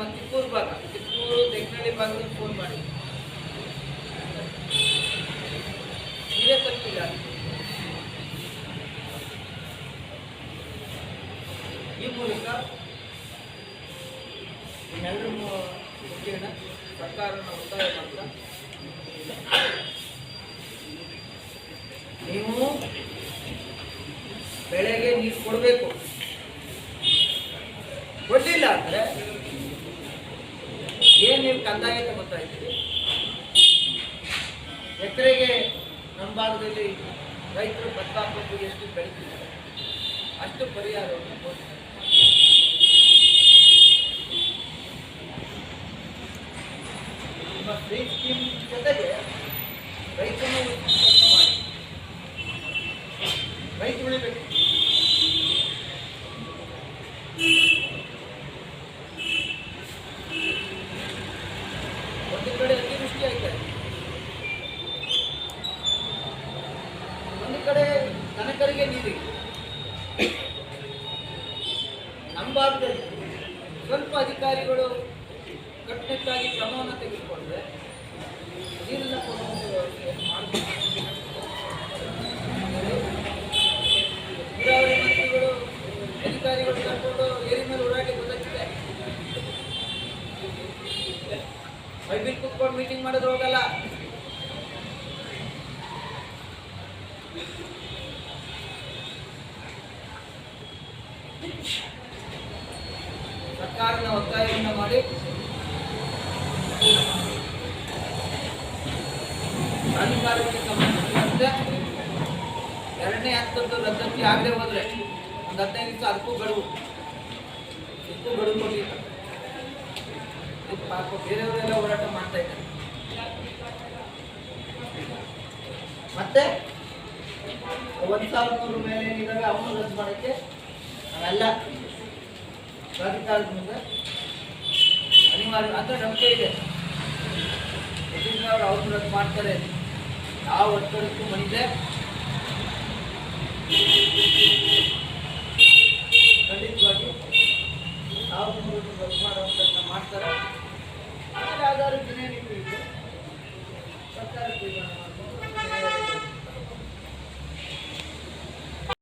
ನಮ್ಮ ತಿಪ್ಪೂರು ಭಾಗ, ತಿಪ್ಪೂರು ದೇಗನಹಳ್ಳಿ ಭಾಗದಲ್ಲಿ ಫೋನ್ ಮಾಡಿ ನೀರೇ ತಪ್ಪಿಲ್ಲ. ಈ ಮೂಲಕ ನಿಮ್ಮೆಲ್ಲರೂ ಮುಖ್ಯನ ಸರ್ಕಾರನ ಒತ್ತಾಯ ಮಾಡ್ತಾ ನೀವು ಬೆಳೆಗೆ ನೀರು ಕೊಡಬೇಕು. ಕೊಡಲಿಲ್ಲ ಅಂದರೆ ಏನು ನೀವು ಕಂದಾಯ ತಗೋತಾ ಇದ್ದೀರಿ? ಎಕರೆಗೆ ನಮ್ಮ ಭಾಗದಲ್ಲಿ ರೈತರು ಭತ್ತ ಹಾಕೋದು ಎಷ್ಟು ಬೆಳೀತಿದ್ದಾರೆ ಅಷ್ಟು ಪರಿಹಾರವನ್ನು ಕೊಡ್ತಾರೆ. ನಿಮ್ಮ ಫ್ರೀ ಸ್ಕೀಮ್ ಜೊತೆಗೆ ರೈತನು ಕೆಲಸ ಮಾಡಿ ರೈತ ಉಳಿಬೇಕು. ಒಂದು ಕಡೆ ಅತಿವೃಷ್ಟಿ ಆಯ್ತಾರೆ, ಒಂದು ಕಡೆ ದನಕರಿಗೆ ನೀರಿಗೆ. ನಮ್ಮ ಭಾಗದಲ್ಲಿ ಸ್ವಲ್ಪ ಅಧಿಕಾರಿಗಳು ಕಟ್ಟುನಿಟ್ಟಾಗಿ ಕ್ರಮವನ್ನು ತೆಗೆದುಕೊಂಡ್ರೆ ನೀರನ್ನ ಕೊಡುವಂಥ ವ್ಯವಸ್ಥೆ ಮಾಡಬೇಕು. ನೀರಾವರಿ ಮಂತ್ರಿಗಳು ಅಧಿಕಾರಿಗಳು ಕರ್ಕೊಂಡು ಏರಿ ಮೇಲೆ ಓಡಾಡಿ ಗೊತ್ತಾಗ್ತಿದೆ. ಬೈಬಿಲ್ ಕುತ್ಕೊಂಡು ಮೀಟಿಂಗ್ ಮಾಡಿದ್ರೆ ಹೋಗಲ್ಲ. ಸರ್ಕಾರದ ಒತ್ತಾಯವನ್ನು ಮಾಡಿ ಪ್ರಾಧಿಕಾರಕ್ಕೆ ಸಂಬಂಧಿಸಿದಂತೆ ಎರಡನೇ ಹಂತದ್ದು ರದ್ದತಿ ಆಗದೆ ಹೋದರೆ ಒಂದು 15 ದಿವಸ ಅದಕ್ಕೂ ಗಡುವು ಕೊಟ್ಟಿಲ್ಲ. ಪಾಪ ಬೇರೆಯವರೆಲ್ಲ ಹೋರಾಟ ಮಾಡ್ತಾ ಇದ್ದಾರೆ. ಮತ್ತೆ 1,100 ಮೇಲೆ ಏನಿದ್ದಾವೆ ಅವನು ರದ್ದು ಮಾಡೋಕ್ಕೆ ನಾವೆಲ್ಲ ಪ್ರಾಧಿಕಾರದ ಮುಂದೆ ಅನಿವಾರ್ಯ ಅಂತ ನಂಬಿಕೆ ಇದೆ. ಯತೀಂದ್ರ ಅವರು ರದ್ದು ಮಾಡ್ತಾರೆ. ಯಾವ ಒತ್ತಡಕ್ಕೂ ಮನಿದೆ